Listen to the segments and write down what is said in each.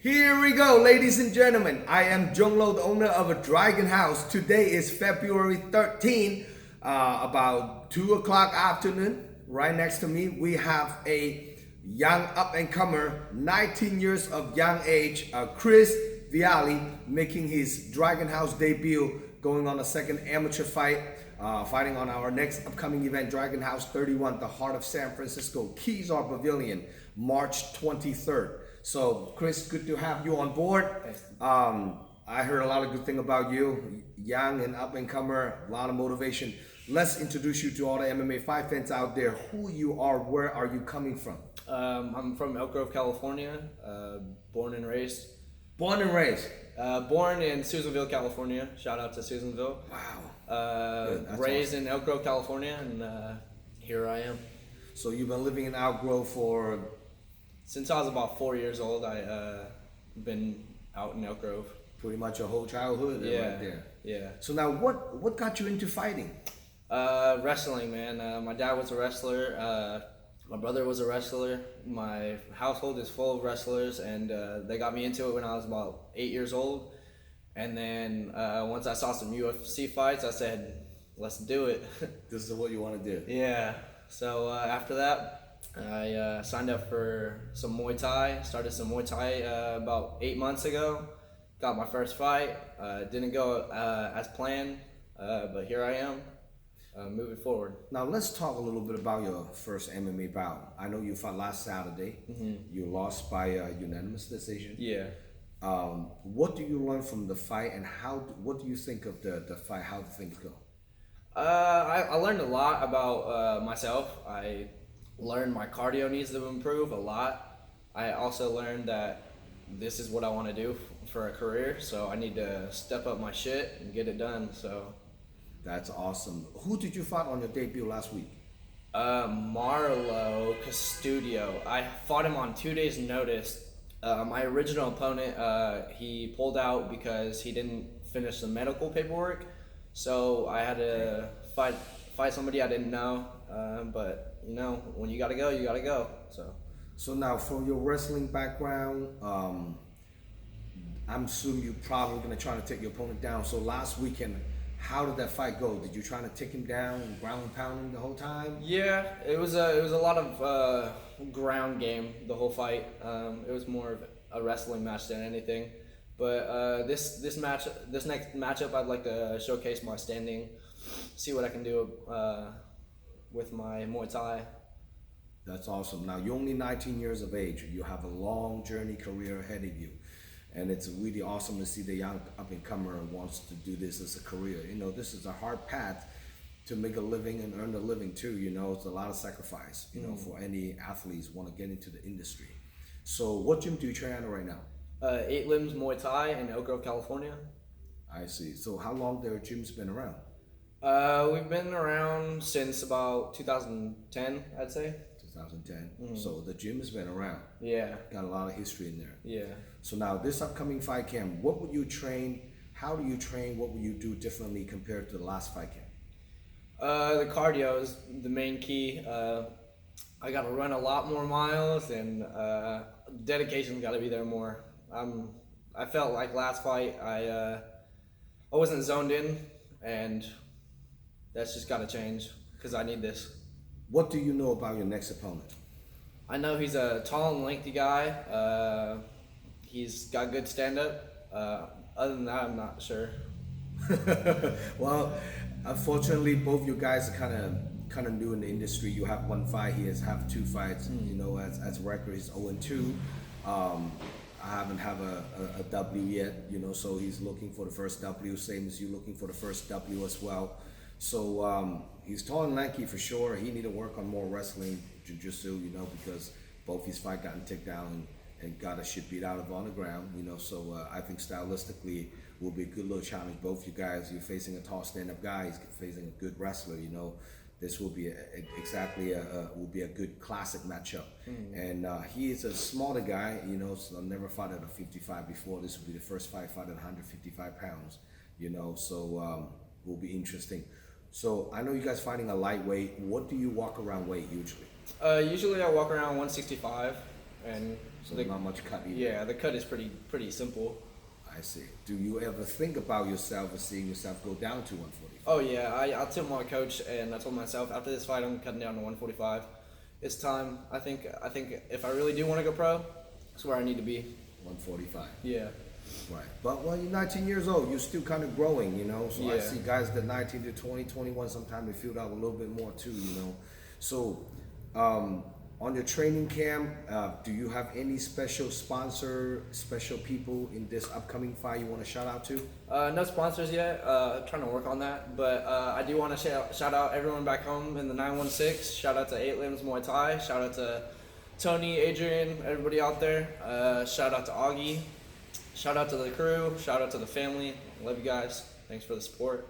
Here we go, ladies and gentlemen. I am Jonglo, the owner of a Dragon House. Today is February 13, about 2 o'clock afternoon. Right next to me, we have a young up-and-comer, 19 years of young age, Chris Viale, making his Dragon House debut, going on a second amateur fight, fighting on our next upcoming event, Dragon House 31, the heart of San Francisco Kezar Pavilion, March 23rd. So, Chris, good to have you on board. I heard a lot of good things about you. Young and up-and-comer, a lot of motivation. Let's introduce you to all the MMA fight fans out there. Who you are, where are you coming from? I'm from Elk Grove, California, born and raised. Born and raised? Born in Susanville, California. Shout out to Susanville. Wow. Raised in Elk Grove, California, and here I am. So you've been living in Elk Grove for... Since I was about 4 years old, I been out in Elk Grove. Pretty much your whole childhood right there. Yeah. So now what got you into fighting? Wrestling, man. My dad was a wrestler. My brother was a wrestler. My household is full of wrestlers, and they got me into it when I was about 8 years old. And then once I saw some UFC fights, I said, let's do it. This is what you want to do? Yeah. So after that, I signed up for some Muay Thai. Started some Muay Thai about 8 months ago. Got my first fight. Didn't go as planned, but here I am, moving forward. Now let's talk a little bit about your first MMA bout. I know you fought last Saturday. Mm-hmm. You lost by a unanimous decision. Yeah. What do you learn from the fight, and what do you think of the fight? How did things go? I learned a lot about myself. I learned my cardio needs to improve a lot. I also learned that this is what I want to do for a career, so I need to step up my shit and get it done. So that's awesome. Who did you fight on your debut last week? Marlo Custodio. I fought him on 2 days' notice. My original opponent, he pulled out because he didn't finish the medical paperwork, so I had to fight somebody I didn't know. But you know, when you gotta go, you gotta go. So now, from your wrestling background, I'm assuming you're probably gonna try to take your opponent down. So last weekend, how did that fight go? Did you try to take him down and ground and pound him the whole time? Yeah, it was a lot of ground game the whole fight. It was more of a wrestling match than anything. But this next matchup, I'd like to showcase my standing, see what I can do with my Muay Thai. That's awesome. Now, you're only 19 years of age. You have a long journey career ahead of you. And it's really awesome to see the young up-and-comer wants to do this as a career. You know, this is a hard path to make a living and earn a living too. You know, it's a lot of sacrifice, you know, for any athletes want to get into the industry. So what gym do you train at right now? 8 Limbs Muay Thai in Elk Grove, California. I see. So how long their gym's been around? We've been around since about 2010, I'd say. 2010. Mm-hmm. So the gym has been around. Yeah. Got a lot of history in there. Yeah. So now this upcoming fight camp, what would you train? How do you train? What would you do differently compared to the last fight camp? The cardio is the main key. I got to run a lot more miles, and dedication's got to be there more. I felt like last fight I wasn't zoned in, and that's just got to change because I need this. What do you know about your next opponent? I know he's a tall and lengthy guy. He's got good stand-up. Other than that, I'm not sure. Well, unfortunately, both you guys are kind of new in the industry. You have one fight. He has 2 fights. You know, as record, he's 0-2. I haven't have a W yet. You know, so he's looking for the first W, same as you looking for the first W as well. So he's tall and lanky for sure. He need to work on more wrestling, jiu-jitsu, you know, because both his fight gotten taken down and got a shit beat out of on the ground, you know. So I think stylistically will be a good little challenge. Both you guys, you're facing a tall stand-up guy. He's facing a good wrestler, you know. This will be will be a good classic matchup. Mm-hmm. And he is a smaller guy, you know. So I've never fought at a 55 before. This will be the first fight at 155 pounds, you know. So will be interesting. So I know you guys fighting a lightweight. What do you walk around weight usually? Usually I walk around 165, and So not much cut either. Yeah, the cut is pretty simple. I see. Do you ever think about yourself or seeing yourself go down to 145? Oh yeah, I told my coach and I told myself after this fight I'm cutting down to 145. It's time. I think if I really do want to go pro, that's where I need to be. 145. Yeah. Right. But well, you're 19 years old. You're still kind of growing, you know. So I Yeah. see guys that 19 to 20, 21, sometimes they feel out a little bit more too, you know. So on your training camp, do you have any special sponsor, special people in this upcoming fight you want to shout out to? No sponsors yet. Trying to work on that, but I do want to shout out everyone back home in the 916. Shout out to 8 Limbs Muay Thai. Shout out to Tony, Adrian, everybody out there. Shout out to Augie. Shout out to the crew. Shout out to the family. Love you guys. Thanks for the support.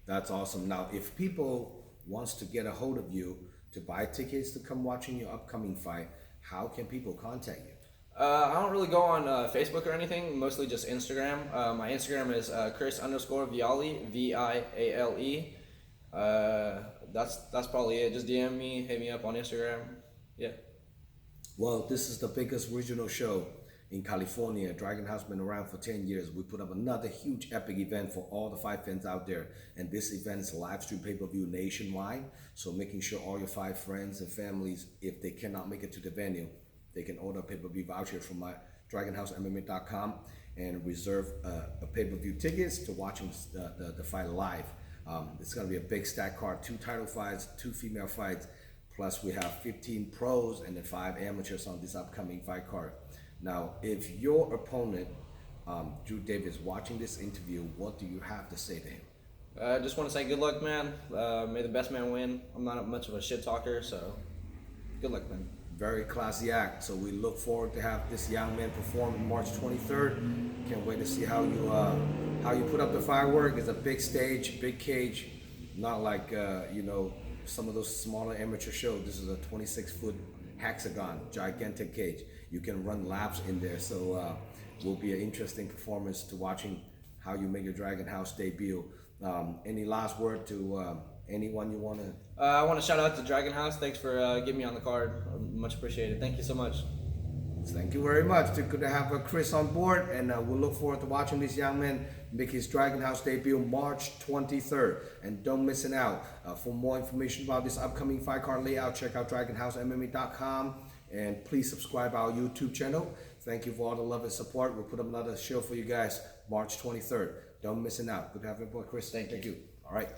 That's awesome. Now, if people wants to get a hold of you to buy tickets to come watching your upcoming fight, how can people contact you? I don't really go on Facebook or anything, mostly just Instagram. My Instagram is Chris_Viale, Viale. That's probably it. Just DM me, hit me up on Instagram. Yeah. Well, this is the biggest regional show in California. Dragon House been around for 10 years. We put up another huge epic event for all the fight fans out there. And this event is a live stream pay-per-view nationwide. So making sure all your fight friends and families, if they cannot make it to the venue, they can order a pay-per-view voucher from my DragonHouseMMA.com and reserve a pay-per-view tickets to watching the fight live. It's gonna be a big stack card, 2 title fights, 2 female fights, plus we have 15 pros and then 5 amateurs on this upcoming fight card. Now, if your opponent, Drew Davis, watching this interview, what do you have to say to him? I just want to say good luck, man. May the best man win. I'm not much of a shit talker, so good luck, man. Very classy act. So we look forward to have this young man perform on March 23rd. Can't wait to see how you put up the firework. It's a big stage, big cage, not like you know, some of those smaller amateur shows. This is a 26-foot hexagon, gigantic cage. You can run laps in there, so will be an interesting performance to watching how you make your Dragon House debut. Any last word to anyone you want to? I want to shout out to Dragon House. Thanks for getting me on the card. Much appreciated. Thank you so much. Thank you very much. It's good to have Chris on board, and we'll look forward to watching this young man make his Dragon House debut March 23rd. And don't miss it out. For more information about this upcoming fight card layout, check out DragonHouseMMA.com, and please subscribe our YouTube channel. Thank you for all the love and support. We'll put up another show for you guys March 23rd. Don't miss it out. Good to have you, boy, Chris. Thank you. All right.